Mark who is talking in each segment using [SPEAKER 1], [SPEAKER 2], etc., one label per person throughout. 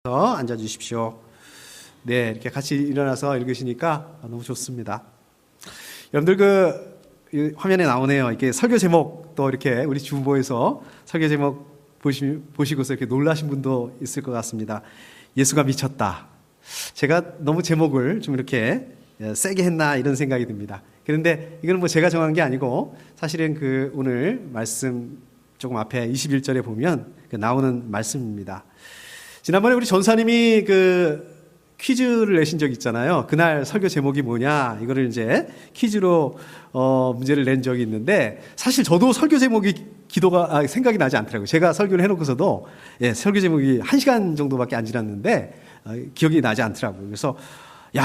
[SPEAKER 1] 앉아 주십시오. 네, 이렇게 같이 일어나서 읽으시니까 너무 좋습니다. 여러분들 화면에 나오네요. 이렇게 설교 제목도 이렇게 우리 주보에서 설교 제목 보시고서 이렇게 놀라신 분도 있을 것 같습니다. 예수가 미쳤다. 제가 너무 제목을 좀 이렇게 세게 했나 이런 생각이 듭니다. 그런데 이거는 뭐 제가 정한 게 아니고 사실은 오늘 말씀 조금 앞에 21절에 보면 나오는 말씀입니다. 지난번에 우리 전사님이 퀴즈를 내신 적 있잖아요. 그날 설교 제목이 뭐냐 이거를 이제 퀴즈로 문제를 낸 적이 있는데 사실 저도 설교 제목이 생각이 나지 않더라고요. 제가 설교를 해놓고서도 설교 제목이 1시간 정도밖에 안 지났는데 기억이 나지 않더라고요. 그래서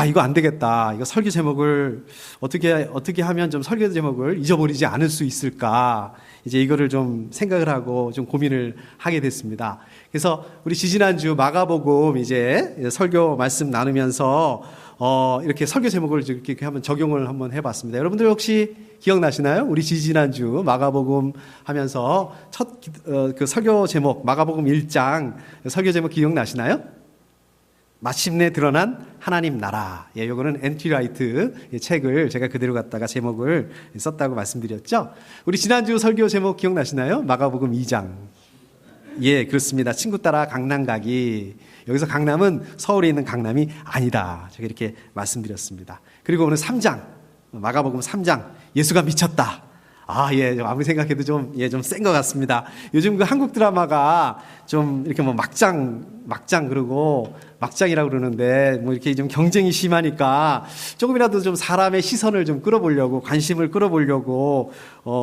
[SPEAKER 1] 이거 안 되겠다. 이거 설교 제목을 어떻게 하면 좀 설교 제목을 잊어버리지 않을 수 있을까? 이제 이거를 좀 생각을 하고 좀 고민을 하게 됐습니다. 그래서 우리 지지난주 마가복음 이제 설교 말씀 나누면서 이렇게 설교 제목을 이렇게 한번 적용을 한번 해봤습니다. 여러분들 혹시 기억나시나요? 우리 지지난주 마가복음 하면서 첫 설교 제목 마가복음 1장 설교 제목 기억나시나요? 마침내 드러난 하나님 나라. 요거는 N.T. 라이트 책을 제가 그대로 갖다가 제목을 썼다고 말씀드렸죠. 우리 지난주 설교 제목 기억나시나요? 마가복음 2장. 그렇습니다. 친구 따라 강남 가기. 여기서 강남은 서울에 있는 강남이 아니다. 제가 이렇게 말씀드렸습니다. 그리고 오늘 3장. 마가복음 3장. 예수가 미쳤다. 아무리 생각해도 좀 센 것 같습니다. 요즘 한국 드라마가 좀 이렇게 막장 그러고 막장이라고 그러는데 이렇게 좀 경쟁이 심하니까 조금이라도 좀 사람의 시선을 좀 끌어보려고 관심을 끌어보려고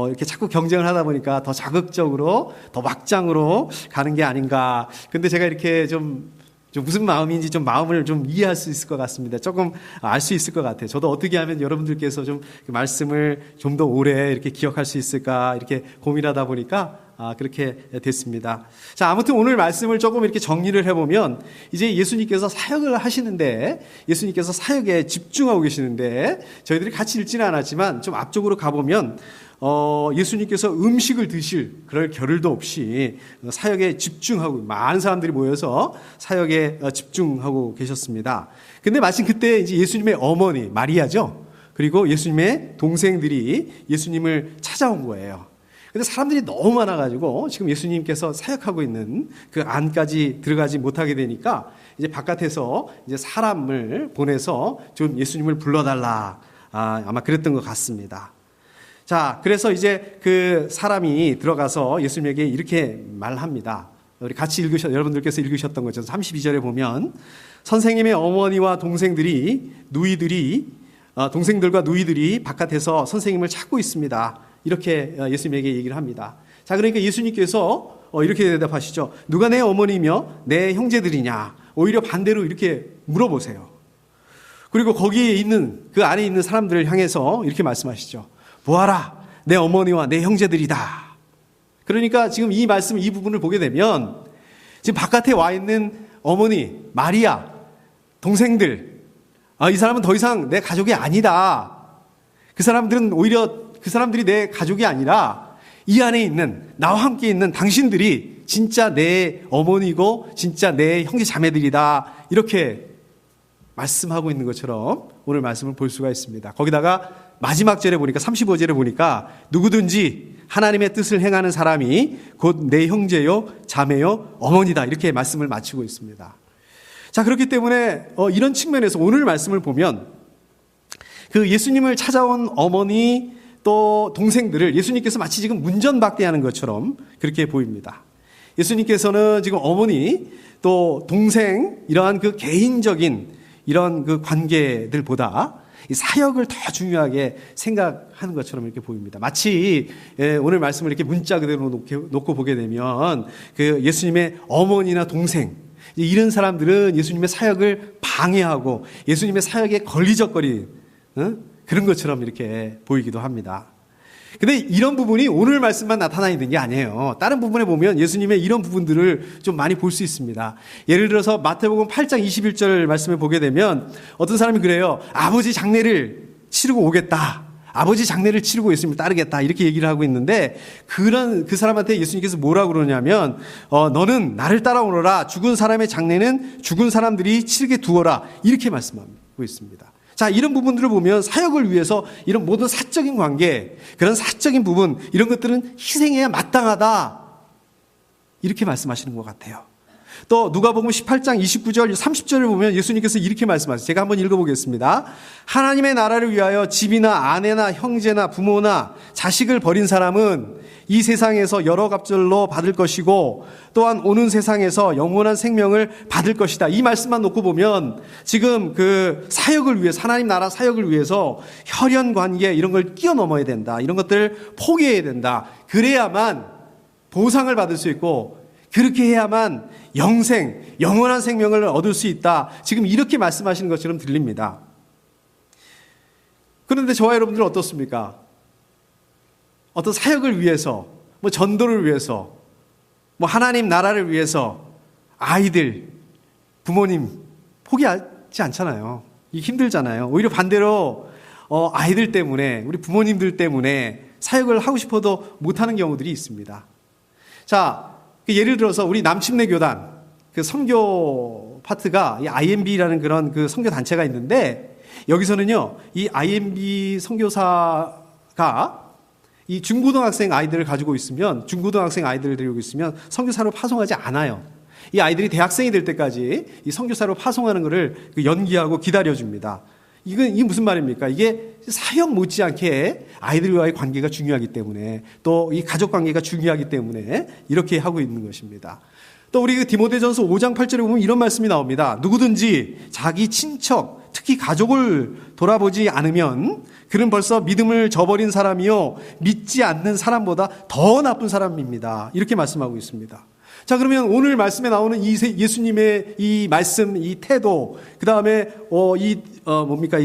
[SPEAKER 1] 이렇게 자꾸 경쟁을 하다 보니까 더 자극적으로 더 막장으로 가는 게 아닌가. 근데 제가 이렇게 좀 무슨 마음인지 좀 마음을 좀 이해할 수 있을 것 같습니다. 조금 알 수 있을 것 같아요. 저도 어떻게 하면 여러분들께서 좀 말씀을 좀 더 오래 이렇게 기억할 수 있을까 이렇게 고민하다 보니까 그렇게 됐습니다. 자, 아무튼 오늘 말씀을 조금 이렇게 정리를 해보면 이제 예수님께서 사역을 하시는데 예수님께서 사역에 집중하고 계시는데 저희들이 같이 읽지는 않았지만 좀 앞쪽으로 가보면 예수님께서 음식을 드실 그럴 겨를도 없이 사역에 집중하고 많은 사람들이 모여서 사역에 집중하고 계셨습니다. 근데 마침 그때 이제 예수님의 어머니 마리아죠. 그리고 예수님의 동생들이 예수님을 찾아온 거예요. 근데 사람들이 너무 많아가지고 지금 예수님께서 사역하고 있는 그 안까지 들어가지 못하게 되니까 이제 바깥에서 이제 사람을 보내서 좀 예수님을 불러달라. 아마 그랬던 것 같습니다. 자, 그래서 이제 그 사람이 들어가서 예수님에게 이렇게 말합니다. 우리 같이 여러분들께서 읽으셨던 것처럼 32절에 보면 선생님의 어머니와 동생들과 누이들이 바깥에서 선생님을 찾고 있습니다. 이렇게 예수님에게 얘기를 합니다. 자, 그러니까 예수님께서 이렇게 대답하시죠. 누가 내 어머니며 내 형제들이냐? 오히려 반대로 이렇게 물어보세요. 그리고 거기에 있는 그 안에 있는 사람들을 향해서 이렇게 말씀하시죠. 보아라, 내 어머니와 내 형제들이다. 그러니까 지금 이 말씀, 이 부분을 보게 되면 지금 바깥에 와 있는 어머니, 마리아, 동생들, 이 사람은 더 이상 내 가족이 아니다. 그 사람들이 내 가족이 아니라 이 안에 있는, 나와 함께 있는 당신들이 진짜 내 어머니고 진짜 내 형제 자매들이다. 이렇게 말씀하고 있는 것처럼 오늘 말씀을 볼 수가 있습니다. 거기다가 마지막 절에 보니까 35절에 보니까 누구든지 하나님의 뜻을 행하는 사람이 곧 내 형제요 자매요 어머니다 이렇게 말씀을 마치고 있습니다. 자, 그렇기 때문에 이런 측면에서 오늘 말씀을 보면 그 예수님을 찾아온 어머니 또 동생들을 예수님께서 마치 지금 문전박대하는 것처럼 그렇게 보입니다. 예수님께서는 지금 어머니 또 동생 이러한 그 개인적인 이런 그 관계들보다 이 사역을 더 중요하게 생각하는 것처럼 이렇게 보입니다. 마치 오늘 말씀을 이렇게 문자 그대로 놓고 보게 되면 그 예수님의 어머니나 동생 이런 사람들은 예수님의 사역을 방해하고 예수님의 사역에 걸리적거리는 그런 것처럼 이렇게 보이기도 합니다. 근데 이런 부분이 오늘 말씀만 나타나 있는 게 아니에요. 다른 부분에 보면 예수님의 이런 부분들을 좀 많이 볼 수 있습니다. 예를 들어서 마태복음 8장 21절 말씀을 보게 되면 어떤 사람이 그래요. 아버지 장례를 치르고 오겠다. 아버지 장례를 치르고 예수님을 따르겠다 이렇게 얘기를 하고 있는데 그 사람한테 예수님께서 뭐라고 그러냐면 너는 나를 따라오너라. 죽은 사람의 장례는 죽은 사람들이 치르게 두어라. 이렇게 말씀하고 있습니다. 자, 이런 부분들을 보면 사역을 위해서 이런 모든 사적인 관계, 그런 사적인 부분 이런 것들은 희생해야 마땅하다. 이렇게 말씀하시는 것 같아요. 또 누가복음 18장 29절 30절을 보면 예수님께서 이렇게 말씀하세요. 제가 한번 읽어보겠습니다. 하나님의 나라를 위하여 집이나 아내나 형제나 부모나 자식을 버린 사람은 이 세상에서 여러 갑절로 받을 것이고 또한 오는 세상에서 영원한 생명을 받을 것이다. 이 말씀만 놓고 보면 지금 그 사역을 위해서 하나님 나라 사역을 위해서 혈연 관계 이런 걸 뛰어넘어야 된다. 이런 것들을 포기해야 된다. 그래야만 보상을 받을 수 있고 그렇게 해야만 영생, 영원한 생명을 얻을 수 있다. 지금 이렇게 말씀하시는 것처럼 들립니다. 그런데 저와 여러분들은 어떻습니까? 어떤 사역을 위해서, 전도를 위해서, 하나님 나라를 위해서 아이들, 부모님 포기하지 않잖아요. 이게 힘들잖아요. 오히려 반대로 아이들 때문에, 우리 부모님들 때문에 사역을 하고 싶어도 못하는 경우들이 있습니다. 자, 예를 들어서 우리 남침내 교단 그 선교 파트가 이 IMB라는 그런 그 선교 단체가 있는데 여기서는요 이 IMB 선교사가 이 중고등학생 아이들을 가지고 있으면 중고등학생 아이들을 데리고 있으면 선교사로 파송하지 않아요. 이 아이들이 대학생이 될 때까지 이 선교사로 파송하는 것을 연기하고 기다려줍니다. 이게 무슨 말입니까? 이게 사역 못지않게 아이들과의 관계가 중요하기 때문에 또 이 가족 관계가 중요하기 때문에 이렇게 하고 있는 것입니다. 또 우리 그 디모데전서 5장 8절에 보면 이런 말씀이 나옵니다. 누구든지 자기 친척, 특히 가족을 돌아보지 않으면 그는 벌써 믿음을 저버린 사람이요 믿지 않는 사람보다 더 나쁜 사람입니다. 이렇게 말씀하고 있습니다. 자, 그러면 오늘 말씀에 나오는 이 예수님의 이 말씀, 이 태도, 그 다음에 이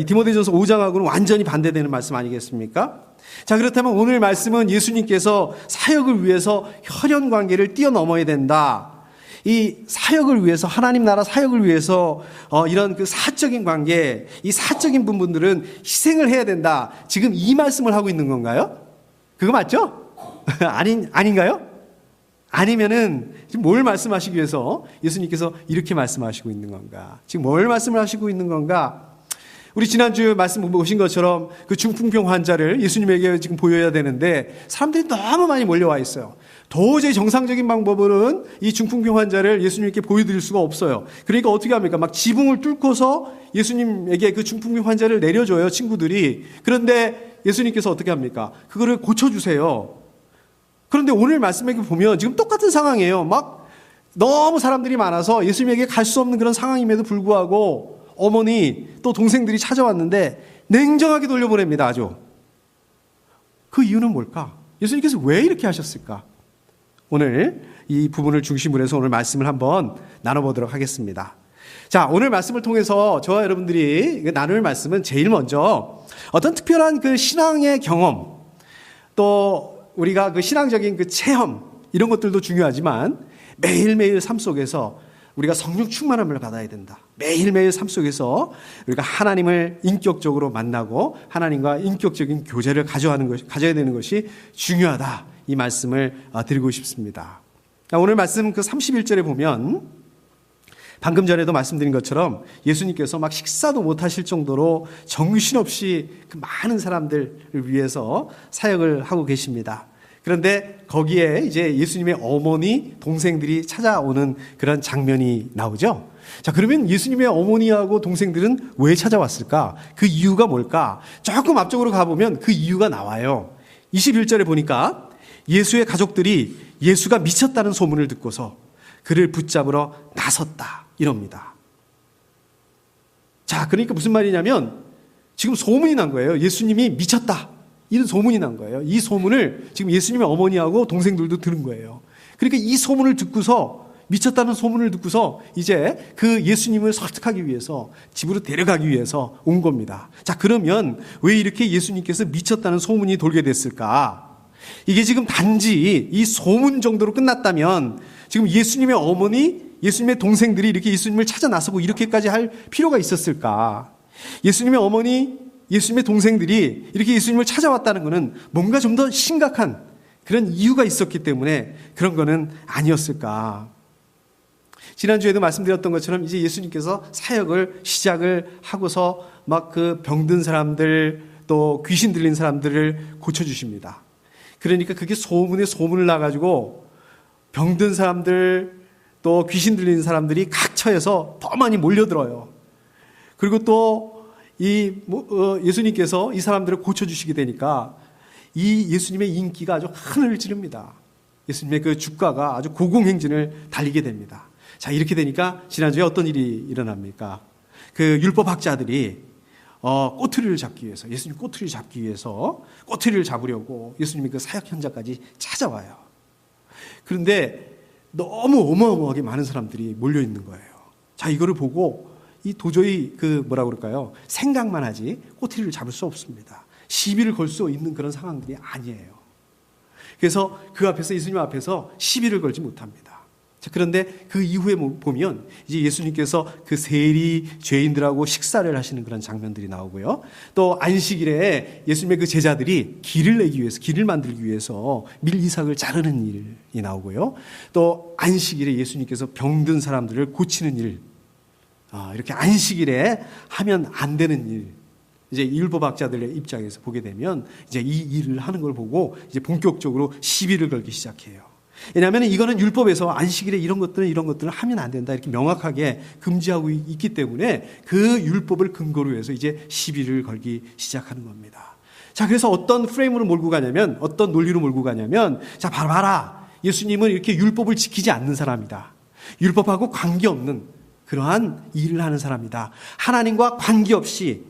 [SPEAKER 1] 디모데전서 5장하고는 완전히 반대되는 말씀 아니겠습니까? 자, 그렇다면 오늘 말씀은 예수님께서 사역을 위해서 혈연 관계를 뛰어넘어야 된다. 이 사역을 위해서, 하나님 나라 사역을 위해서 이런 그 사적인 관계, 이 사적인 부분들은 희생을 해야 된다. 지금 이 말씀을 하고 있는 건가요? 그거 맞죠? 아닌가요? 아니면은 지금 뭘 말씀하시기 위해서 예수님께서 이렇게 말씀하시고 있는 건가? 지금 뭘 말씀을 하시고 있는 건가? 우리 지난주 말씀 보신 것처럼 그 중풍병 환자를 예수님에게 지금 보여야 되는데 사람들이 너무 많이 몰려와 있어요. 도저히 정상적인 방법으로는 이 중풍병 환자를 예수님께 보여드릴 수가 없어요. 그러니까 어떻게 합니까? 막 지붕을 뚫고서 예수님에게 그 중풍병 환자를 내려줘요, 친구들이. 그런데 예수님께서 어떻게 합니까? 그거를 고쳐주세요. 그런데 오늘 말씀에 보면 지금 똑같은 상황이에요. 막 너무 사람들이 많아서 예수님에게 갈 수 없는 그런 상황임에도 불구하고 어머니 또 동생들이 찾아왔는데 냉정하게 돌려보냅니다. 아주. 그 이유는 뭘까? 예수님께서 왜 이렇게 하셨을까? 오늘 이 부분을 중심으로 해서 오늘 말씀을 한번 나눠보도록 하겠습니다. 자, 오늘 말씀을 통해서 저와 여러분들이 나눌 말씀은 제일 먼저 어떤 특별한 그 신앙의 경험 또 우리가 그 신앙적인 그 체험 이런 것들도 중요하지만 매일매일 삶 속에서 우리가 성령 충만함을 받아야 된다. 매일매일 삶 속에서 우리가 하나님을 인격적으로 만나고 하나님과 인격적인 교제를 가져야 되는 것이 중요하다. 이 말씀을 드리고 싶습니다. 오늘 말씀 그 31절에 보면 방금 전에도 말씀드린 것처럼 예수님께서 막 식사도 못하실 정도로 정신없이 그 많은 사람들을 위해서 사역을 하고 계십니다. 그런데 거기에 이제 예수님의 어머니, 동생들이 찾아오는 그런 장면이 나오죠. 자, 그러면 예수님의 어머니하고 동생들은 왜 찾아왔을까? 그 이유가 뭘까? 조금 앞쪽으로 가보면 그 이유가 나와요. 21절에 보니까 예수의 가족들이 예수가 미쳤다는 소문을 듣고서 그를 붙잡으러 나섰다. 이럽니다. 자, 그러니까 무슨 말이냐면 지금 소문이 난 거예요. 예수님이 미쳤다. 이런 소문이 난 거예요. 이 소문을 지금 예수님의 어머니하고 동생들도 들은 거예요. 그러니까 이 소문을 듣고서 미쳤다는 소문을 듣고서 이제 그 예수님을 설득하기 위해서 집으로 데려가기 위해서 온 겁니다. 자, 그러면 왜 이렇게 예수님께서 미쳤다는 소문이 돌게 됐을까? 이게 지금 단지 이 소문 정도로 끝났다면 지금 예수님의 어머니, 예수님의 동생들이 이렇게 예수님을 찾아 나서고 이렇게까지 할 필요가 있었을까? 예수님의 어머니, 예수님의 동생들이 이렇게 예수님을 찾아왔다는 것은 뭔가 좀 더 심각한 그런 이유가 있었기 때문에 그런 거는 아니었을까. 지난주에도 말씀드렸던 것처럼 이제 예수님께서 사역을 시작을 하고서 막 그 병든 사람들 또 귀신 들린 사람들을 고쳐주십니다. 그러니까 그게 소문을 나가지고 병든 사람들 또 귀신 들린 사람들이 각 처에서 더 많이 몰려들어요. 그리고 또 예수님께서 이 사람들을 고쳐주시게 되니까 이 예수님의 인기가 아주 하늘을 찌릅니다. 예수님의 그 주가가 아주 고공행진을 달리게 됩니다. 자, 이렇게 되니까 지난주에 어떤 일이 일어납니까? 그 율법학자들이 꼬투리를 잡기 위해서, 예수님 꼬투리를 잡기 위해서 꼬투리를 잡으려고 예수님의 그 사역 현장까지 찾아와요. 그런데 너무 어마어마하게 많은 사람들이 몰려 있는 거예요. 자, 이거를 보고 이 도저히 생각만 하지 꼬투리를 잡을 수 없습니다. 시비를 걸 수 있는 그런 상황들이 아니에요. 그래서 그 앞에서 예수님 앞에서 시비를 걸지 못합니다. 자, 그런데 그 이후에 보면 이제 예수님께서 그 세리 죄인들하고 식사를 하시는 그런 장면들이 나오고요. 또 안식일에 예수님의 그 제자들이 길을 만들기 위해서 밀 이삭을 자르는 일이 나오고요. 또 안식일에 예수님께서 병든 사람들을 고치는 일, 이렇게 안식일에 하면 안 되는 일, 이제 율법학자들의 입장에서 보게 되면 이제 이 일을 하는 걸 보고 이제 본격적으로 시비를 걸기 시작해요. 왜냐하면 이거는 율법에서 안식일에 이런 것들을 하면 안 된다 이렇게 명확하게 금지하고 있기 때문에 그 율법을 근거로 해서 이제 시비를 걸기 시작하는 겁니다. 자, 그래서 어떤 프레임으로 몰고 가냐면, 어떤 논리로 몰고 가냐면, 자, 봐라. 예수님은 이렇게 율법을 지키지 않는 사람이다. 율법하고 관계없는 그러한 일을 하는 사람이다. 하나님과 관계없이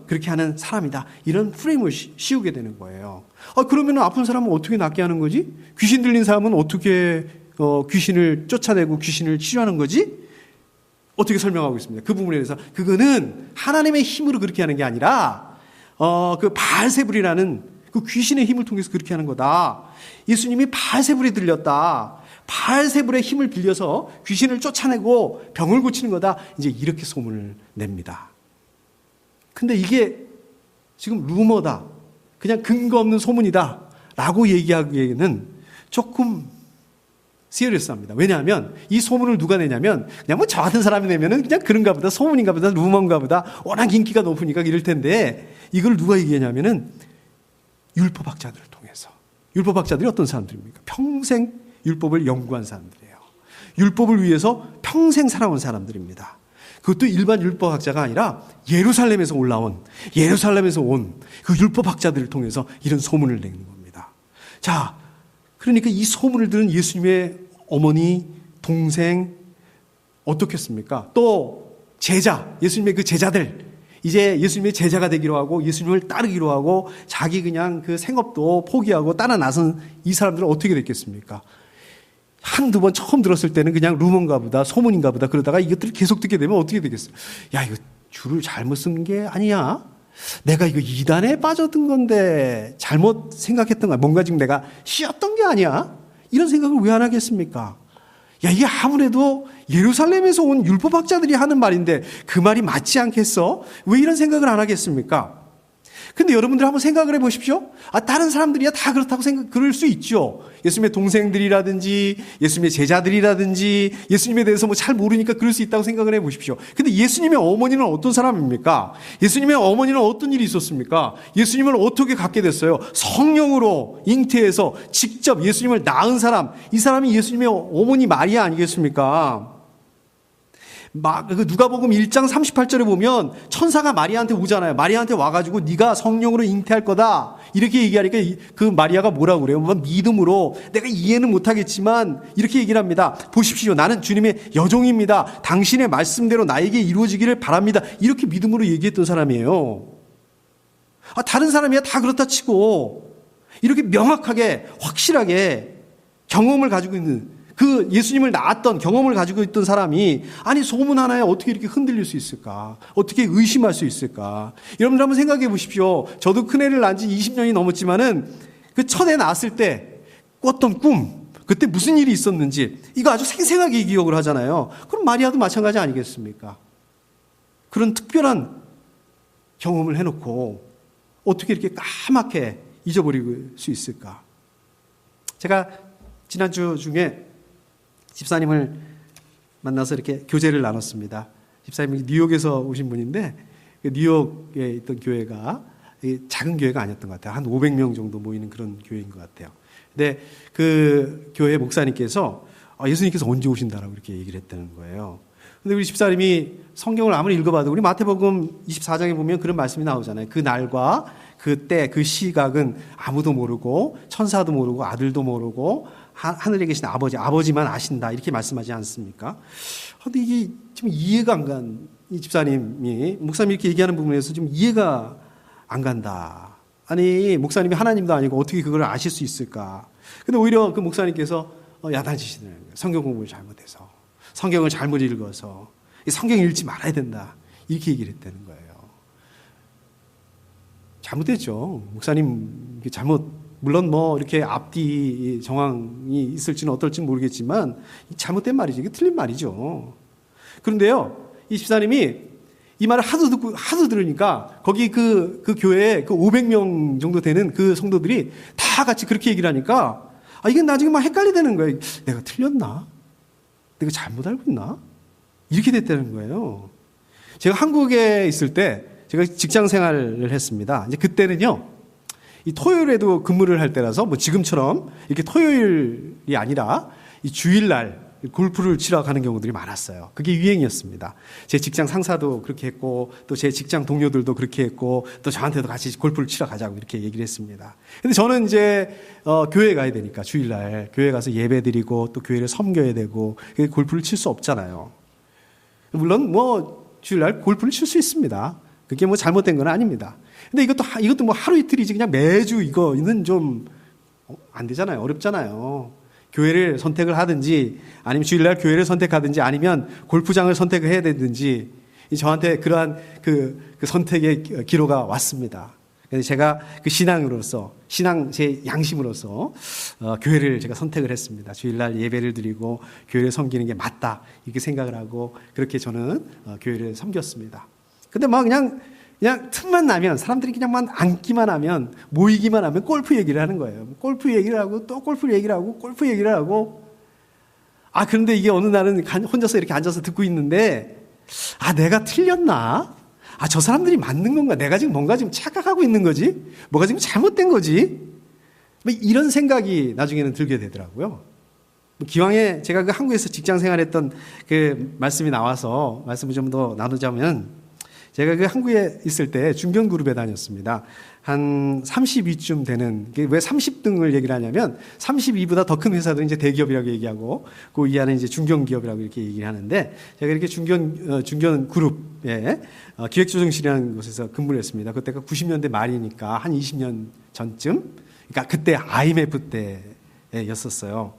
[SPEAKER 1] 그렇게 하는 사람이다. 이런 프레임을 씌우게 되는 거예요. 그러면 아픈 사람은 어떻게 낫게 하는 거지? 귀신 들린 사람은 어떻게 귀신을 쫓아내고 귀신을 치료하는 거지? 어떻게 설명하고 있습니다. 그 부분에 대해서 그거는 하나님의 힘으로 그렇게 하는 게 아니라 그 바알세불이라는 그 귀신의 힘을 통해서 그렇게 하는 거다. 예수님이 바알세불이 들렸다. 바알세불의 힘을 빌려서 귀신을 쫓아내고 병을 고치는 거다. 이제 이렇게 소문을 냅니다. 근데 이게 지금 루머다. 그냥 근거 없는 소문이다. 라고 얘기하기에는 조금 시리어스합니다. 왜냐하면 이 소문을 누가 내냐면 그냥 저 같은 사람이 내면은 그냥 그런가 보다, 소문인가 보다, 루머인가 보다, 워낙 인기가 높으니까 이럴 텐데 이걸 누가 얘기하냐면은 율법학자들을 통해서. 율법학자들이 어떤 사람들입니까? 평생 율법을 연구한 사람들이에요. 율법을 위해서 평생 살아온 사람들입니다. 그것도 일반 율법학자가 아니라 예루살렘에서 온 그 율법학자들을 통해서 이런 소문을 내는 겁니다. 자, 그러니까 이 소문을 들은 예수님의 어머니, 동생, 어떻겠습니까? 또 제자, 예수님의 그 제자들, 이제 예수님의 제자가 되기로 하고 예수님을 따르기로 하고 자기 그냥 그 생업도 포기하고 따라 나선 이 사람들은 어떻게 됐겠습니까? 한두 번 처음 들었을 때는 그냥 루머인가 보다, 소문인가 보다 그러다가 이것들을 계속 듣게 되면 어떻게 되겠어요? 야, 이거 줄을 잘못 쓴 게 아니야? 내가 이거 이단에 빠져든 건데 잘못 생각했던 거야. 뭔가 지금 내가 쉬었던 게 아니야? 이런 생각을 왜 안 하겠습니까? 야, 이게 아무래도 예루살렘에서 온 율법학자들이 하는 말인데 그 말이 맞지 않겠어? 왜 이런 생각을 안 하겠습니까? 근데 여러분들 한번 생각을 해 보십시오. 다른 사람들이야 다 그렇다고 그럴 수 있죠. 예수님의 동생들이라든지, 예수님의 제자들이라든지, 예수님에 대해서 잘 모르니까 그럴 수 있다고 생각을 해 보십시오. 근데 예수님의 어머니는 어떤 사람입니까? 예수님의 어머니는 어떤 일이 있었습니까? 예수님을 어떻게 갖게 됐어요? 성령으로 잉태해서 직접 예수님을 낳은 사람, 이 사람이 예수님의 어머니 마리아 아니겠습니까? 누가복음 1장 38절에 보면 천사가 마리아한테 오잖아요. 마리아한테 와가지고 네가 성령으로 잉태할 거다 이렇게 얘기하니까 그 마리아가 뭐라고 그래요? 믿음으로, 내가 이해는 못하겠지만 이렇게 얘기를 합니다. 보십시오, 나는 주님의 여종입니다. 당신의 말씀대로 나에게 이루어지기를 바랍니다. 이렇게 믿음으로 얘기했던 사람이에요. 다른 사람이야 다 그렇다 치고 이렇게 명확하게 확실하게 경험을 가지고 있는, 그 예수님을 낳았던 경험을 가지고 있던 사람이 아니 소문 하나에 어떻게 이렇게 흔들릴 수 있을까? 어떻게 의심할 수 있을까? 여러분들 한번 생각해 보십시오. 저도 큰애를 낳은 지 20년이 넘었지만은 그 첫애 낳았을 때 꿨던 꿈, 그때 무슨 일이 있었는지 이거 아주 생생하게 기억을 하잖아요. 그럼 마리아도 마찬가지 아니겠습니까? 그런 특별한 경험을 해놓고 어떻게 이렇게 까맣게 잊어버릴 수 있을까? 제가 지난주 중에 집사님을 만나서 이렇게 교제를 나눴습니다. 집사님이 뉴욕에서 오신 분인데 뉴욕에 있던 교회가 작은 교회가 아니었던 것 같아요. 한 500명 정도 모이는 그런 교회인 것 같아요. 근데 그 교회 목사님께서 예수님께서 언제 오신다라고 이렇게 얘기를 했다는 거예요. 근데 우리 집사님이 성경을 아무리 읽어봐도 우리 마태복음 24장에 보면 그런 말씀이 나오잖아요. 그 날과 그 때, 그 시각은 아무도 모르고 천사도 모르고 아들도 모르고 하늘에 계신 아버지만 아신다 이렇게 말씀하지 않습니까? 근데 이게 좀 이해가 안 간 이 집사님이 목사님이 이렇게 얘기하는 부분에서 좀 이해가 안 간다. 아니 목사님이 하나님도 아니고 어떻게 그걸 아실 수 있을까? 근데 오히려 그 목사님께서 야단치시는 거예요. 성경 공부를 잘못해서 성경을 잘못 읽어서 성경 읽지 말아야 된다 이렇게 얘기를 했다는 거예요. 잘못됐죠. 목사님 잘못 물론 뭐 이렇게 앞뒤 정황이 있을지는 어떨지는 모르겠지만 잘못된 말이죠. 이게 틀린 말이죠. 그런데요, 이 집사님이 이 말을 하도 들으니까 거기 그 교회에 그 500명 정도 되는 그 성도들이 다 같이 그렇게 얘기를 하니까 이게 나중에 막 헷갈리다는 거예요. 내가 틀렸나? 내가 잘못 알고 있나? 이렇게 됐다는 거예요. 제가 한국에 있을 때 제가 직장 생활을 했습니다. 이제 그때는요, 이 토요일에도 근무를 할 때라서 뭐 지금처럼 이렇게 토요일이 아니라 이 주일날 골프를 치러 가는 경우들이 많았어요. 그게 유행이었습니다. 제 직장 상사도 그렇게 했고 또 제 직장 동료들도 그렇게 했고 또 저한테도 같이 골프를 치러 가자고 이렇게 얘기를 했습니다. 근데 저는 이제 교회 가야 되니까 주일날 교회 가서 예배 드리고 또 교회를 섬겨야 되고 골프를 칠 수 없잖아요. 물론 뭐 주일날 골프를 칠 수 있습니다. 그게 뭐 잘못된 건 아닙니다. 근데 이것도 뭐 하루 이틀이지 그냥 매주 이거는 좀 안 되잖아요. 어렵잖아요. 교회를 선택을 하든지 아니면 주일날 교회를 선택하든지 아니면 골프장을 선택을 해야 되든지 저한테 그러한 그 선택의 기로가 왔습니다. 그래서 제가 그 신앙으로서 제 양심으로서 교회를 제가 선택을 했습니다. 주일날 예배를 드리고 교회를 섬기는 게 맞다 이렇게 생각을 하고 그렇게 저는 교회를 섬겼습니다. 근데 막 그냥 틈만 나면 사람들이 그냥만 앉기만 하면 모이기만 하면 골프 얘기를 하는 거예요. 골프 얘기를 하고 또 골프 얘기를 하고 골프 얘기를 하고 그런데 이게 어느 날은 혼자서 이렇게 앉아서 듣고 있는데 내가 틀렸나? 저 사람들이 맞는 건가? 내가 지금 뭔가 지금 착각하고 있는 거지? 뭐가 지금 잘못된 거지? 이런 생각이 나중에는 들게 되더라고요. 기왕에 제가 그 한국에서 직장 생활했던 그 말씀이 나와서 말씀을 좀 더 나누자면 제가 그 한국에 있을 때 중견그룹에 다녔습니다. 한 32쯤 되는, 왜 30등을 얘기를 하냐면 32보다 더 큰 회사들은 이제 대기업이라고 얘기하고 그 이하는 이제 중견기업이라고 이렇게 얘기를 하는데 제가 이렇게 중견그룹에 기획조정실이라는 곳에서 근무를 했습니다. 그때가 90년대 말이니까 한 20년 전쯤, 그러니까 그때 IMF 때였었어요.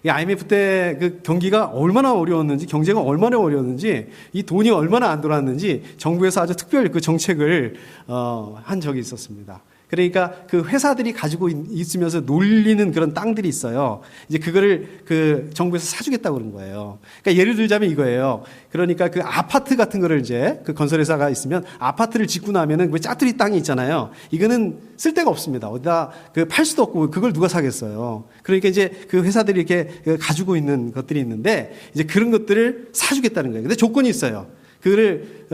[SPEAKER 1] 이 IMF 때 그 경기가 얼마나 어려웠는지, 경제가 얼마나 어려웠는지, 이 돈이 얼마나 안 돌았는지 정부에서 아주 특별 그 정책을 한 적이 있었습니다. 그러니까 그 회사들이 가지고 있으면서 놀리는 그런 땅들이 있어요. 이제 그거를 그 정부에서 사주겠다고 그런 거예요. 그러니까 예를 들자면 이거예요. 그러니까 그 아파트 같은 거를 이제 그 건설회사가 있으면 아파트를 짓고 나면은 그 짜투리 땅이 있잖아요. 이거는 쓸 데가 없습니다. 어디다 그 팔 수도 없고 그걸 누가 사겠어요. 그러니까 이제 그 회사들이 이렇게 가지고 있는 것들이 있는데 이제 그런 것들을 사주겠다는 거예요. 근데 조건이 있어요. 그거를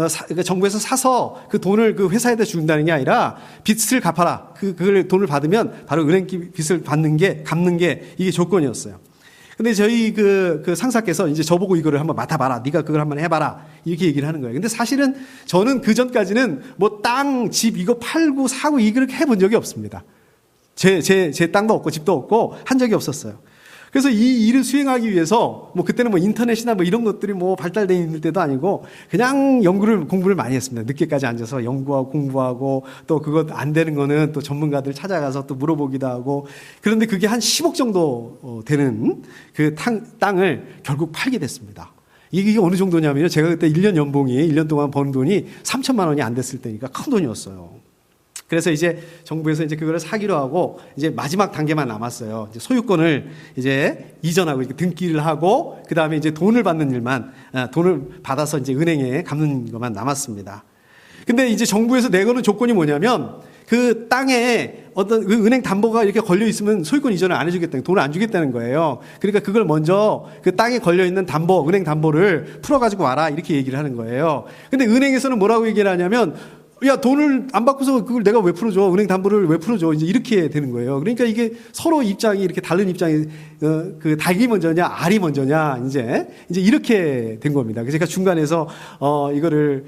[SPEAKER 1] 정부에서 사서 그 돈을 그 회사에다 준다는 게 아니라 빚을 갚아라. 그걸 돈을 받으면 바로 은행 빚을 갚는 게 이게 조건이었어요. 근데 저희 그 상사께서 이제 저보고 이거를 한번 맡아봐라. 네가 그걸 한번 해봐라. 이렇게 얘기를 하는 거예요. 근데 사실은 저는 그 전까지는 뭐 땅, 집 이거 팔고 사고 이걸 해본 적이 없습니다. 제 땅도 없고 집도 없고 한 적이 없었어요. 그래서 이 일을 수행하기 위해서 뭐 그때는 뭐 인터넷이나 뭐 이런 것들이 뭐 발달되어 있는 때도 아니고 그냥 공부를 많이 했습니다. 늦게까지 앉아서 연구하고 공부하고 또 그것 안 되는 거는 또 전문가들 찾아가서 또 물어보기도 하고 그런데 그게 한 10억 정도 되는 그 땅을 결국 팔게 됐습니다. 이게 어느 정도냐면요. 제가 그때 1년 연봉이 1년 동안 번 돈이 3천만 원이 안 됐을 때니까 큰 돈이었어요. 그래서 이제 정부에서 이제 그거를 사기로 하고 이제 마지막 단계만 남았어요. 이제 소유권을 이제 이전하고 이렇게 등기를 하고 그 다음에 이제 돈을 받는 일만 돈을 받아서 이제 은행에 갚는 것만 남았습니다. 근데 이제 정부에서 내거는 조건이 뭐냐면 그 땅에 어떤 그 은행 담보가 이렇게 걸려 있으면 소유권 이전을 안 해주겠다는, 돈을 안 주겠다는 거예요. 그러니까 그걸 먼저 그 땅에 걸려 있는 담보, 은행 담보를 풀어가지고 와라 이렇게 얘기를 하는 거예요. 근데 은행에서는 뭐라고 얘기를 하냐면 야, 돈을 안 받고서 그걸 내가 왜 풀어줘? 은행 담보를 왜 풀어줘? 이제 이렇게 되는 거예요. 그러니까 이게 서로 입장이 이렇게 다른 입장이, 그 닭이 먼저냐, 알이 먼저냐, 이제 이렇게 된 겁니다. 그래서 제가 중간에서, 이거를,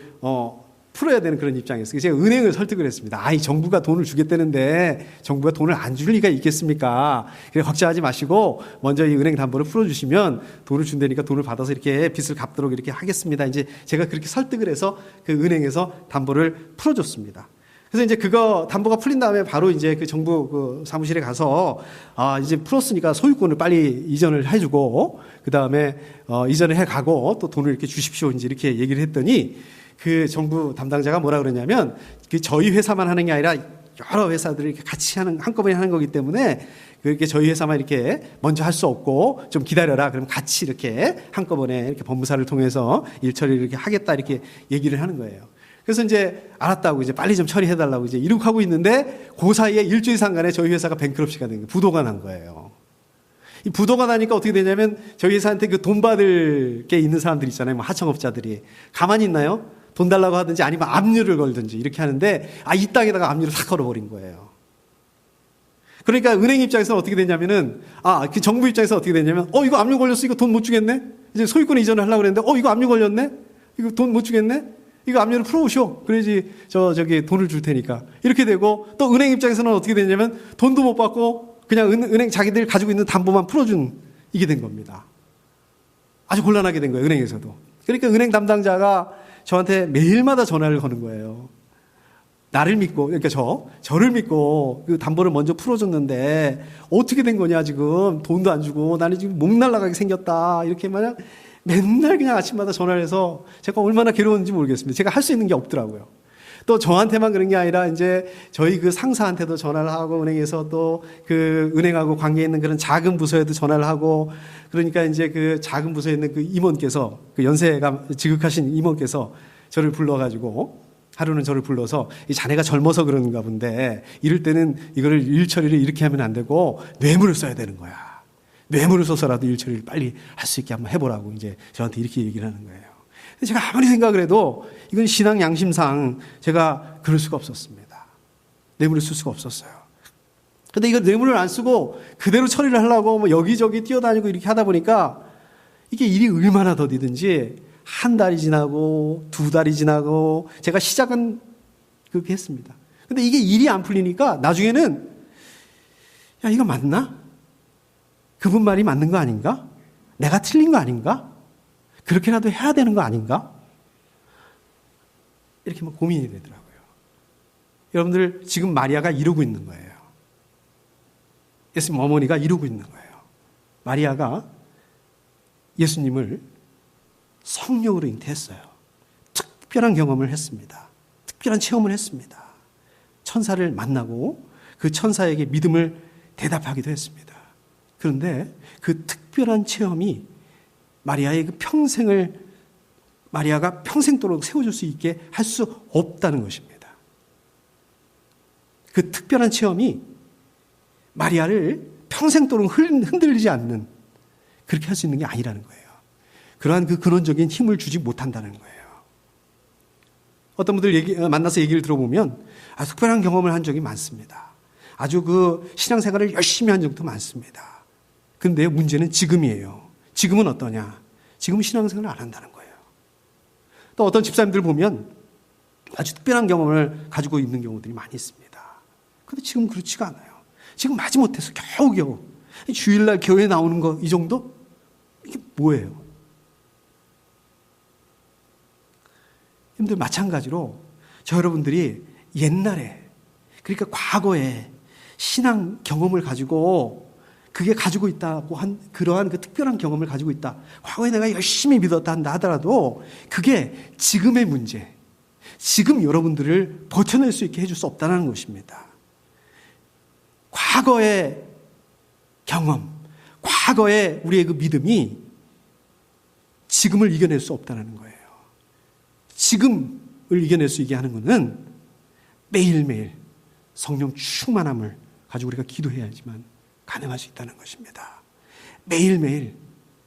[SPEAKER 1] 풀어야 되는 그런 입장이었어요. 그래서 제가 은행을 설득을 했습니다. 이 정부가 돈을 주겠다는데 정부가 돈을 안 줄 리가 있겠습니까? 그래, 걱정하지 마시고 먼저 이 은행 담보를 풀어주시면 돈을 준다니까 돈을 받아서 이렇게 빚을 갚도록 이렇게 하겠습니다. 이제 제가 그렇게 설득을 해서 그 은행에서 담보를 풀어줬습니다. 그래서 이제 그거 담보가 풀린 다음에 바로 이제 그 정부 그 사무실에 가서 이제 풀었으니까 소유권을 빨리 이전을 해주고 그 다음에 이전을 해가고 또 돈을 이렇게 주십시오. 이제 이렇게 얘기를 했더니 그 정부 담당자가 뭐라 그러냐면 그 저희 회사만 하는 게 아니라 여러 회사들이 이렇게 같이 한꺼번에 하는 거기 때문에 그렇게 저희 회사만 이렇게 먼저 할 수 없고 좀 기다려라. 그럼 같이 이렇게 한꺼번에 이렇게 법무사를 통해서 일 처리를 이렇게 하겠다 이렇게 얘기를 하는 거예요. 그래서 이제 알았다고 이제 빨리 좀 처리해달라고 이제 이렇게 하고 있는데 그 사이에 일주일 상간에 저희 회사가 뱅크럽시가 된 거예요. 부도가 난 거예요. 이 부도가 나니까 어떻게 되냐면 저희 회사한테 그 돈 받을 게 있는 사람들 있잖아요. 뭐 하청업자들이 가만히 있나요? 돈 달라고 하든지 아니면 압류를 걸든지 이렇게 하는데 이 땅에다가 압류를 싹 걸어버린 거예요. 그러니까 은행 입장에서는 어떻게 되냐면은 그 정부 입장에서 어떻게 되냐면 이거 압류 걸렸어. 이거 돈 못 주겠네. 이제 소유권 이전을 하려고 그랬는데 이거 압류 걸렸네. 이거 돈 못 주겠네. 이거 압류를 풀어오쇼. 그래야지 저기 돈을 줄 테니까. 이렇게 되고 또 은행 입장에서는 어떻게 되냐면 돈도 못 받고 그냥 은행 자기들 가지고 있는 담보만 풀어준 이게 된 겁니다. 아주 곤란하게 된 거예요. 은행에서도. 그러니까 은행 담당자가 저한테 매일마다 전화를 거는 거예요. 나를 믿고, 그러니까 저를 믿고 그 담보를 먼저 풀어줬는데 어떻게 된 거냐 지금 돈도 안 주고 나는 지금 목 날라가게 생겼다 이렇게 마냥 맨날 그냥 아침마다 전화를 해서 제가 얼마나 괴로웠는지 모르겠습니다. 제가 할 수 있는 게 없더라고요. 또 저한테만 그런 게 아니라 이제 저희 그 상사한테도 전화를 하고 은행에서 또 그 은행하고 관계 있는 그런 작은 부서에도 전화를 하고 그러니까 이제 그 작은 부서에 있는 그 임원께서 그 연세가 지극하신 임원께서 저를 불러가지고 하루는 저를 불러서 이 자네가 젊어서 그런가 본데 이럴 때는 이거를 일 처리를 이렇게 하면 안 되고 뇌물을 써야 되는 거야. 뇌물을 써서라도 일 처리를 빨리 할 수 있게 한번 해보라고 이제 저한테 이렇게 얘기를 하는 거예요. 제가 아무리 생각을 해도 이건 신앙 양심상 제가 그럴 수가 없었습니다. 뇌물을 쓸 수가 없었어요. 근데 이걸 뇌물을 안 쓰고 그대로 처리를 하려고 뭐 여기저기 뛰어다니고 이렇게 하다 보니까 이게 일이 얼마나 더디든지 한 달이 지나고 두 달이 지나고 제가 시작은 그렇게 했습니다. 근데 이게 일이 안 풀리니까 나중에는 야, 이거 맞나? 그분 말이 맞는 거 아닌가? 내가 틀린 거 아닌가? 그렇게라도 해야 되는 거 아닌가? 이렇게 막 고민이 되더라고요. 여러분들 지금 마리아가 이러고 있는 거예요. 예수님 어머니가 이러고 있는 거예요. 마리아가 예수님을 성령으로 잉태했어요. 특별한 경험을 했습니다. 특별한 체험을 했습니다. 천사를 만나고 그 천사에게 믿음을 대답하기도 했습니다. 그런데 그 특별한 체험이 마리아의 그 마리아가 평생도록 세워줄 수 있게 할 수 없다는 것입니다. 그 특별한 체험이 마리아를 평생도록 흔들리지 않는 그렇게 할 수 있는 게 아니라는 거예요. 그러한 그 근원적인 힘을 주지 못한다는 거예요. 어떤 분들 만나서 얘기를 들어보면 특별한 경험을 한 적이 많습니다. 아주 그 신앙생활을 열심히 한 적도 많습니다. 그런데 문제는 지금이에요. 지금은 어떠냐? 지금은 신앙생활을 안 한다는 거예요. 또 어떤 집사님들 보면 아주 특별한 경험을 가지고 있는 경우들이 많이 있습니다. 그런데 지금 그렇지가 않아요. 지금 마지못해서 겨우겨우 주일날 교회 나오는 거 이 정도? 이게 뭐예요? 여러분들 마찬가지로 저 여러분들이 옛날에 그러니까 과거에 신앙 경험을 가지고 그게 가지고 있다고 한 그러한 그 특별한 경험을 가지고 있다. 과거에 내가 열심히 믿었다 한다 하더라도 그게 지금의 문제, 지금 여러분들을 버텨낼 수 있게 해줄 수 없다는 것입니다. 과거의 경험, 과거의 우리의 그 믿음이 지금을 이겨낼 수 없다는 거예요. 지금 이겨낼 수 있게 하는 것은 매일매일 성령 충만함을 가지고 우리가 기도해야지만 가능할 수 있다는 것입니다. 매일매일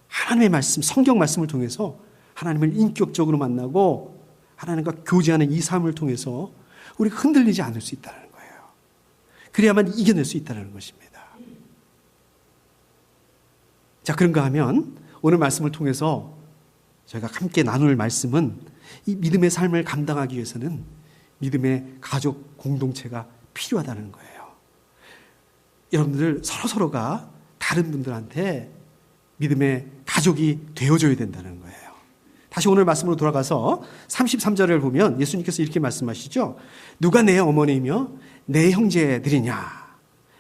[SPEAKER 1] 하나님의 말씀, 성경 말씀을 통해서 하나님을 인격적으로 만나고 하나님과 교제하는 이 삶을 통해서 우리가 흔들리지 않을 수 있다는 거예요. 그래야만 이겨낼 수 있다는 것입니다. 자, 그런가 하면 오늘 말씀을 통해서 저희가 함께 나눌 말씀은 이 믿음의 삶을 감당하기 위해서는 믿음의 가족 공동체가 필요하다는 거예요. 여러분들 서로가 다른 분들한테 믿음의 가족이 되어줘야 된다는 거예요. 다시 오늘 말씀으로 돌아가서 33절을 보면 예수님께서 이렇게 말씀하시죠. 누가 내 어머니이며 내 형제들이냐.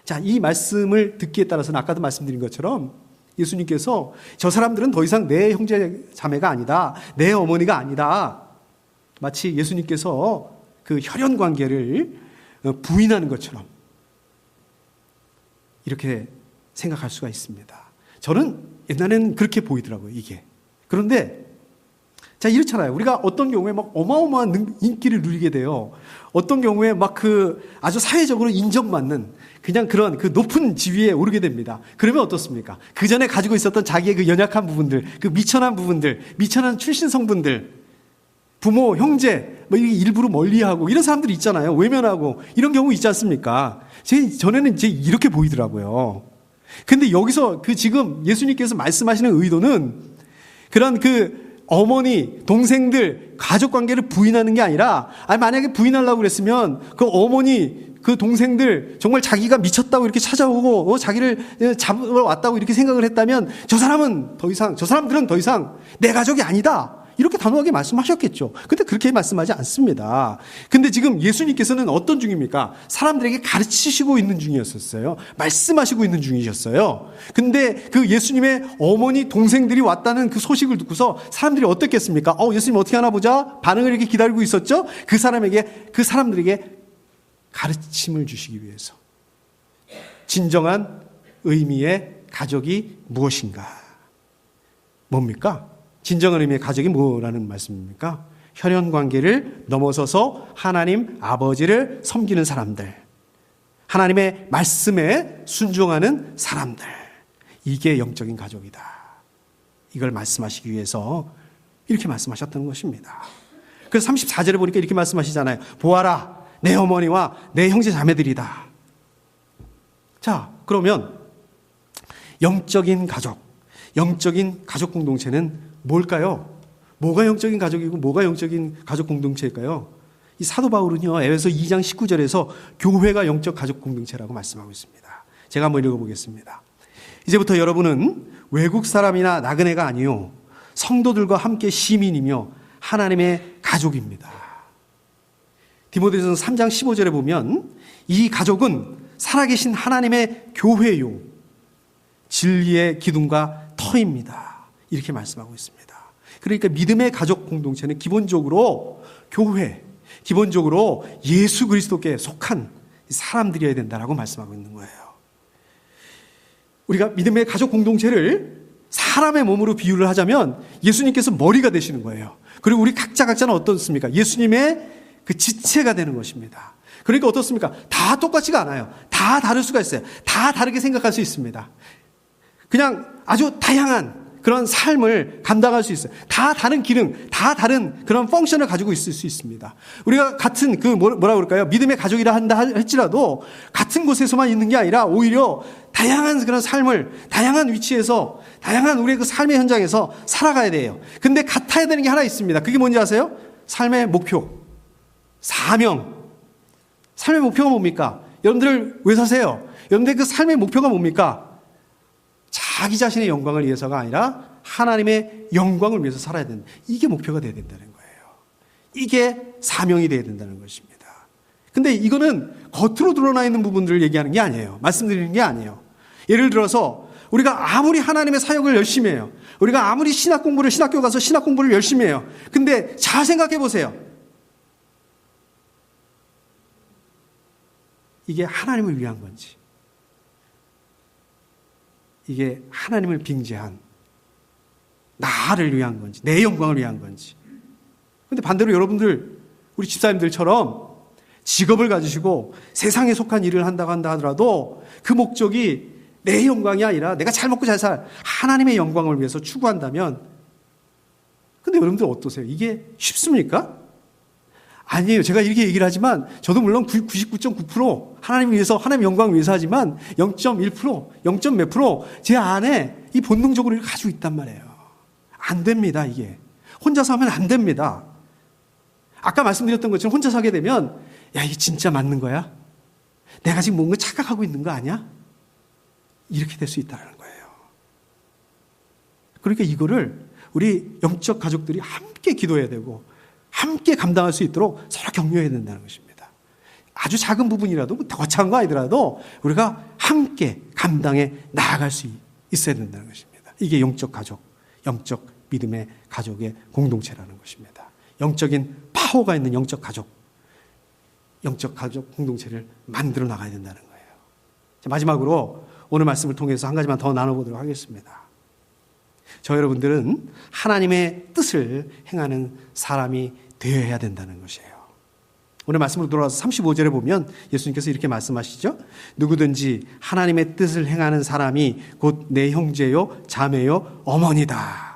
[SPEAKER 1] 자, 이 말씀을 듣기에 따라서는 아까도 말씀드린 것처럼 예수님께서 저 사람들은 더 이상 내 형제 자매가 아니다. 내 어머니가 아니다. 마치 예수님께서 그 혈연 관계를 부인하는 것처럼 이렇게 생각할 수가 있습니다. 저는 옛날에는 그렇게 보이더라고요, 이게. 그런데 자, 이렇잖아요. 우리가 어떤 경우에 막 어마어마한 인기를 누리게 돼요. 어떤 경우에 막 아주 사회적으로 인정받는 그냥 그런 높은 지위에 오르게 됩니다. 그러면 어떻습니까? 그 전에 가지고 있었던 자기의 그 연약한 부분들, 그 미천한 부분들, 미천한 출신 성분들, 부모, 형제, 뭐 일부러 멀리하고 이런 사람들이 있잖아요. 외면하고 이런 경우 있지 않습니까? 전에는 이렇게 보이더라고요. 근데 여기서 지금 예수님께서 말씀하시는 의도는 그런 어머니, 동생들, 가족 관계를 부인하는 게 아니라, 만약에 부인하려고 그랬으면 그 어머니, 그 동생들 정말 자기가 미쳤다고 이렇게 찾아오고 자기를 잡으러 왔다고 이렇게 생각을 했다면 저 사람들은 더 이상 내 가족이 아니다. 이렇게 단호하게 말씀하셨겠죠. 근데 그렇게 말씀하지 않습니다. 근데 지금 예수님께서는 어떤 중입니까? 사람들에게 가르치시고 있는 중이었어요. 말씀하시고 있는 중이셨어요. 근데 그 예수님의 어머니, 동생들이 왔다는 그 소식을 듣고서 사람들이 어떻겠습니까? 예수님 어떻게 하나 보자? 반응을 이렇게 기다리고 있었죠? 그 사람들에게 가르침을 주시기 위해서. 진정한 의미의 가족이 무엇인가? 뭡니까? 진정한 의미의 가족이 뭐라는 말씀입니까? 혈연 관계를 넘어서서 하나님 아버지를 섬기는 사람들, 하나님의 말씀에 순종하는 사람들, 이게 영적인 가족이다. 이걸 말씀하시기 위해서 이렇게 말씀하셨던 것입니다. 그래서 34절에 보니까 이렇게 말씀하시잖아요. 보아라, 내 어머니와 내 형제 자매들이다. 자, 그러면 영적인 가족 공동체는 뭘까요? 뭐가 영적인 가족이고 뭐가 영적인 가족 공동체일까요? 이 사도 바울은요, 에베소 2장 19절에서 교회가 영적 가족 공동체라고 말씀하고 있습니다. 제가 한번 읽어보겠습니다. 이제부터 여러분은 외국 사람이나 나그네가 아니요 성도들과 함께 시민이며 하나님의 가족입니다. 디모데전서 3장 15절에 보면 이 가족은 살아계신 하나님의 교회요 진리의 기둥과 터입니다. 이렇게 말씀하고 있습니다. 그러니까 믿음의 가족 공동체는 기본적으로 교회, 기본적으로 예수 그리스도께 속한 사람들이어야 된다라고 말씀하고 있는 거예요. 우리가 믿음의 가족 공동체를 사람의 몸으로 비유를 하자면 예수님께서 머리가 되시는 거예요. 그리고 우리 각자는 어떻습니까? 예수님의 그 지체가 되는 것입니다. 그러니까 어떻습니까? 다 똑같지가 않아요. 다 다를 수가 있어요. 다 다르게 생각할 수 있습니다. 그냥 아주 다양한 그런 삶을 감당할 수 있어요. 다 다른 기능, 다 다른 그런 펑션을 가지고 있을 수 있습니다. 우리가 같은 뭐라 그럴까요? 믿음의 가족이라 한다 할지라도 같은 곳에서만 있는 게 아니라 오히려 다양한 그런 삶을 다양한 위치에서 다양한 우리의 그 삶의 현장에서 살아가야 돼요. 근데 같아야 되는 게 하나 있습니다. 그게 뭔지 아세요? 삶의 목표, 사명. 삶의 목표가 뭡니까? 여러분들 왜 사세요? 여러분들 그 삶의 목표가 뭡니까? 자기 자신의 영광을 위해서가 아니라 하나님의 영광을 위해서 살아야 된다. 이게 목표가 돼야 된다는 거예요. 이게 사명이 돼야 된다는 것입니다. 근데 이거는 겉으로 드러나 있는 부분들을 얘기하는 게 아니에요. 말씀드리는 게 아니에요. 예를 들어서 우리가 아무리 하나님의 사역을 열심히 해요. 우리가 아무리 신학교 가서 신학 공부를 열심히 해요. 근데 잘 생각해 보세요. 이게 하나님을 위한 건지, 이게 하나님을 빙자한 나를 위한 건지, 내 영광을 위한 건지. 근데 반대로 여러분들 우리 집사님들처럼 직업을 가지시고 세상에 속한 일을 한다고 한다 하더라도 그 목적이 내 영광이 아니라 내가 잘 먹고 잘 살 하나님의 영광을 위해서 추구한다면, 근데 여러분들 어떠세요? 이게 쉽습니까? 아니에요. 제가 이렇게 얘기를 하지만 저도 물론 99.9% 하나님 위해서, 하나님 영광을 위해서 하지만 0.1%, 0. 몇 프로 제 안에 이 본능적으로 이걸 가지고 있단 말이에요. 안 됩니다, 이게. 혼자서 하면 안 됩니다. 아까 말씀드렸던 것처럼 혼자서 하게 되면, 야, 이게 진짜 맞는 거야? 내가 지금 뭔가 착각하고 있는 거 아니야? 이렇게 될 수 있다는 거예요. 그러니까 이거를 우리 영적 가족들이 함께 기도해야 되고 함께 감당할 수 있도록 서로 격려해야 된다는 것입니다. 아주 작은 부분이라도, 거창한 거 아니더라도 우리가 함께 감당해 나아갈 수 있어야 된다는 것입니다. 이게 영적 가족, 영적 믿음의 가족의 공동체라는 것입니다. 영적인 파워가 있는 영적 가족 공동체를 만들어 나가야 된다는 거예요. 자, 마지막으로 오늘 말씀을 통해서 한 가지만 더 나눠보도록 하겠습니다. 저 여러분들은 하나님의 뜻을 행하는 사람이 되어야 된다는 것이에요. 오늘 말씀으로 돌아와서 35절에 보면 예수님께서 이렇게 말씀하시죠. 누구든지 하나님의 뜻을 행하는 사람이 곧 내 형제요, 자매요, 어머니다.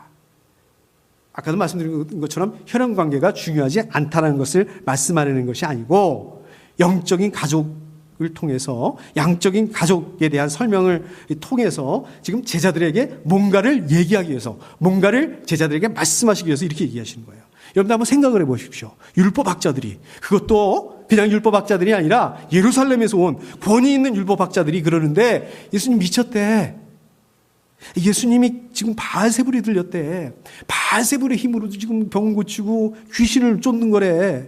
[SPEAKER 1] 아까도 말씀드린 것처럼 혈연관계가 중요하지 않다는 것을 말씀하려는 것이 아니고, 영적인 가족을 통해서, 양적인 가족에 대한 설명을 통해서 지금 제자들에게 뭔가를 얘기하기 위해서, 뭔가를 제자들에게 말씀하시기 위해서 이렇게 얘기하시는 거예요. 여러분들 한번 생각을 해보십시오. 율법학자들이, 그것도 그냥 율법학자들이 아니라 예루살렘에서 온 권위 있는 율법학자들이 그러는데, 예수님 미쳤대. 예수님이 지금 바알세불이 들렸대. 바알세불의 힘으로도 지금 병 고치고 귀신을 쫓는 거래.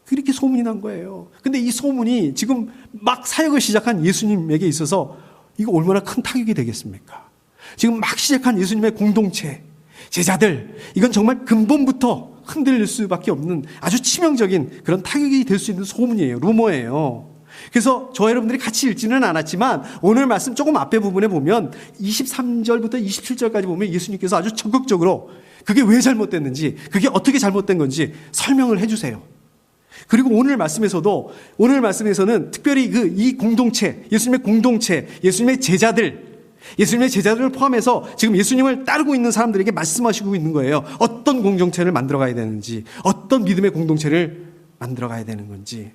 [SPEAKER 1] 그렇게 소문이 난 거예요. 근데 이 소문이 지금 막 사역을 시작한 예수님에게 있어서 이거 얼마나 큰 타격이 되겠습니까? 지금 막 시작한 예수님의 공동체, 제자들, 이건 정말 근본부터 흔들릴 수밖에 없는 아주 치명적인 그런 타격이 될 수 있는 소문이에요. 루머예요. 그래서 저 여러분들이 같이 읽지는 않았지만 오늘 말씀 조금 앞에 부분에 보면 23절부터 27절까지 보면 예수님께서 아주 적극적으로 그게 왜 잘못됐는지, 그게 어떻게 잘못된 건지 설명을 해주세요. 그리고 오늘 말씀에서는 특별히 이 공동체, 예수님의 공동체, 예수님의 제자들을 포함해서 지금 예수님을 따르고 있는 사람들에게 말씀하시고 있는 거예요. 어떤 공동체를 만들어 가야 되는지, 어떤 믿음의 공동체를 만들어 가야 되는 건지.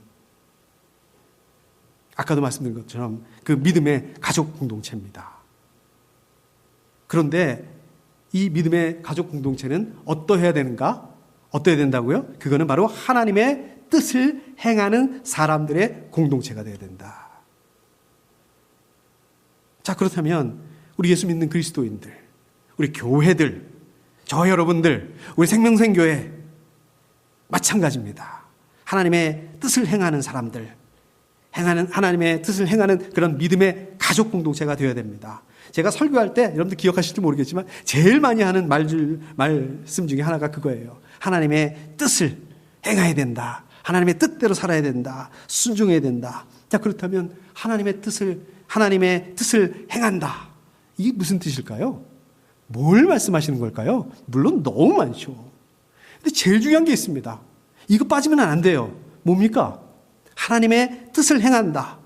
[SPEAKER 1] 아까도 말씀드린 것처럼 그 믿음의 가족 공동체입니다. 그런데 이 믿음의 가족 공동체는 어떠해야 되는가? 어떠해야 된다고요? 그거는 바로 하나님의 뜻을 행하는 사람들의 공동체가 되어야 된다. 자, 그렇다면 우리 예수 믿는 그리스도인들, 우리 교회들, 저 여러분들, 우리 생명생교회 마찬가지입니다. 하나님의 뜻을 행하는 사람들, 하나님의 뜻을 행하는 그런 믿음의 가족 공동체가 되어야 됩니다. 제가 설교할 때 여러분들 기억하실지 모르겠지만 제일 많이 하는 말씀 중에 하나가 그거예요. 하나님의 뜻을 행해야 된다. 하나님의 뜻대로 살아야 된다. 순종해야 된다. 자, 그렇다면 하나님의 뜻을 행한다. 이게 무슨 뜻일까요? 뭘 말씀하시는 걸까요? 물론 너무 많죠. 근데 제일 중요한 게 있습니다. 이거 빠지면 안 돼요. 뭡니까? 하나님의 뜻을 행한다.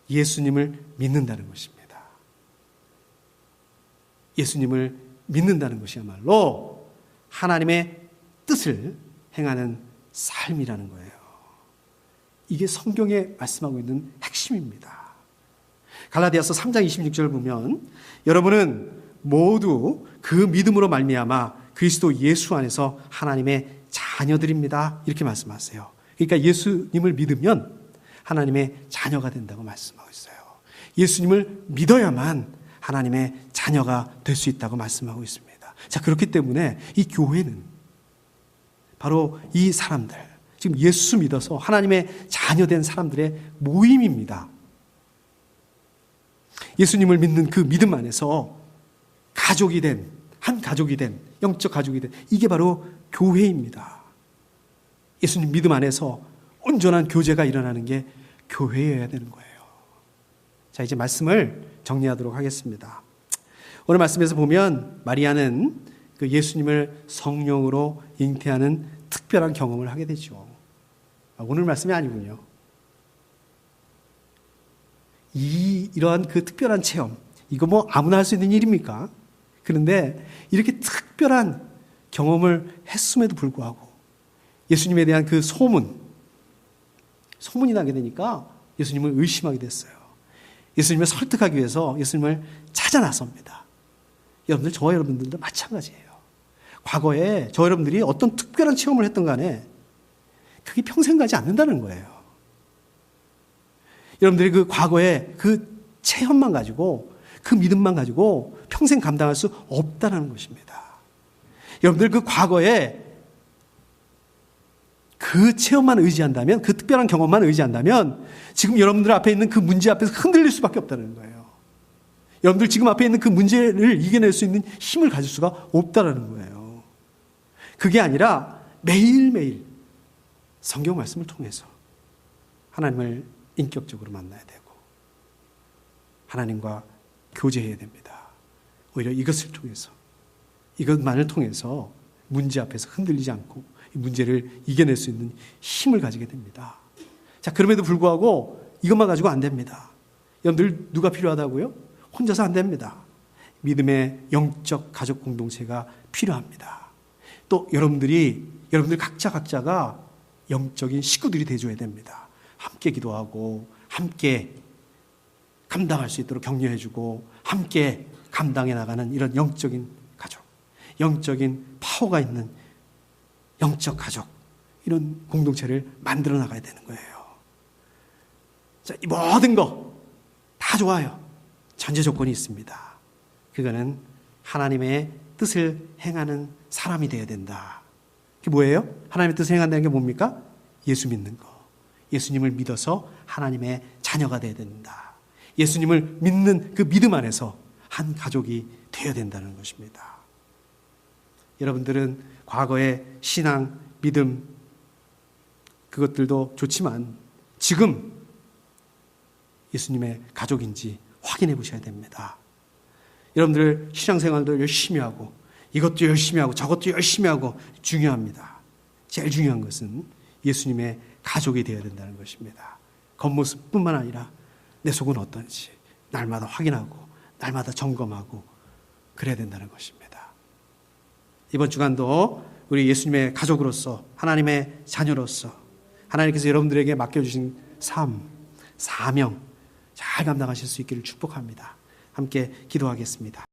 [SPEAKER 1] 예수님을 믿는다는 것입니다. 예수님을 믿는다는 것이야말로 하나님의 뜻을 행하는 삶이라는 거예요. 이게 성경에 말씀하고 있는 핵심입니다. 갈라디아서 3장 26절을 보면 여러분은 모두 그 믿음으로 말미암아 그리스도 예수 안에서 하나님의 자녀들입니다. 이렇게 말씀하세요. 그러니까 예수님을 믿으면 하나님의 자녀가 된다고 말씀하고 있어요. 예수님을 믿어야만 하나님의 자녀가 될 수 있다고 말씀하고 있습니다. 자, 그렇기 때문에 이 교회는 바로 이 사람들, 지금 예수 믿어서 하나님의 자녀된 사람들의 모임입니다. 예수님을 믿는 그 믿음 안에서 가족이 된, 한 가족이 된, 영적 가족이 된, 이게 바로 교회입니다. 예수님 믿음 안에서 온전한 교제가 일어나는 게 교회여야 되는 거예요. 자, 이제 말씀을 정리하도록 하겠습니다. 오늘 말씀에서 보면 마리아는 그 예수님을 성령으로 잉태하는 특별한 경험을 하게 되죠. 오늘 말씀이 아니군요. 이러한 그 특별한 체험, 이거 뭐 아무나 할 수 있는 일입니까? 그런데 이렇게 특별한 경험을 했음에도 불구하고 예수님에 대한 그 소문이 나게 되니까 예수님을 의심하게 됐어요. 예수님을 설득하기 위해서 예수님을 찾아 나섭니다. 여러분들, 저와 여러분들도 마찬가지예요. 과거에 저 여러분들이 어떤 특별한 체험을 했던 간에 그게 평생 가지 않는다는 거예요. 여러분들이 그 과거에 그 체험만 가지고, 그 믿음만 가지고 평생 감당할 수 없다는 것입니다. 여러분들 그 과거에 그 체험만 의지한다면, 그 특별한 경험만 의지한다면 지금 여러분들 앞에 있는 그 문제 앞에서 흔들릴 수밖에 없다는 거예요. 여러분들 지금 앞에 있는 그 문제를 이겨낼 수 있는 힘을 가질 수가 없다는 거예요. 그게 아니라 매일매일 성경 말씀을 통해서 하나님을 인격적으로 만나야 되고 하나님과 교제해야 됩니다. 오히려 이것을 통해서, 이것만을 통해서 문제 앞에서 흔들리지 않고 이 문제를 이겨낼 수 있는 힘을 가지게 됩니다. 자, 그럼에도 불구하고 이것만 가지고 안 됩니다. 여러분들 누가 필요하다고요? 혼자서 안 됩니다. 믿음의 영적 가족 공동체가 필요합니다. 또 여러분들 각자가 영적인 식구들이 되어줘야 됩니다. 함께 기도하고 함께 감당할 수 있도록 격려해주고 함께 감당해 나가는 이런 영적인 가족, 영적인 파워가 있는 영적 가족, 이런 공동체를 만들어 나가야 되는 거예요. 자, 이 모든 거 다 좋아요. 전제 조건이 있습니다. 그거는 하나님의 뜻을 행하는 사람이 되어야 된다. 그게 뭐예요? 하나님의 뜻을 행한다는 게 뭡니까? 예수 믿는 거. 예수님을 믿어서 하나님의 자녀가 되어야 된다. 예수님을 믿는 그 믿음 안에서 한 가족이 되어야 된다는 것입니다. 여러분들은 과거의 신앙, 믿음, 그것들도 좋지만 지금 예수님의 가족인지 확인해 보셔야 됩니다. 여러분들 신앙생활도 열심히 하고 이것도 열심히 하고 저것도 열심히 하고 중요합니다. 제일 중요한 것은 예수님의 가족이 되어야 된다는 것입니다. 겉모습뿐만 아니라 내 속은 어떤지 날마다 확인하고 날마다 점검하고 그래야 된다는 것입니다. 이번 주간도 우리 예수님의 가족으로서, 하나님의 자녀로서 하나님께서 여러분들에게 맡겨주신 삶, 사명 잘 감당하실 수 있기를 축복합니다. 함께 기도하겠습니다.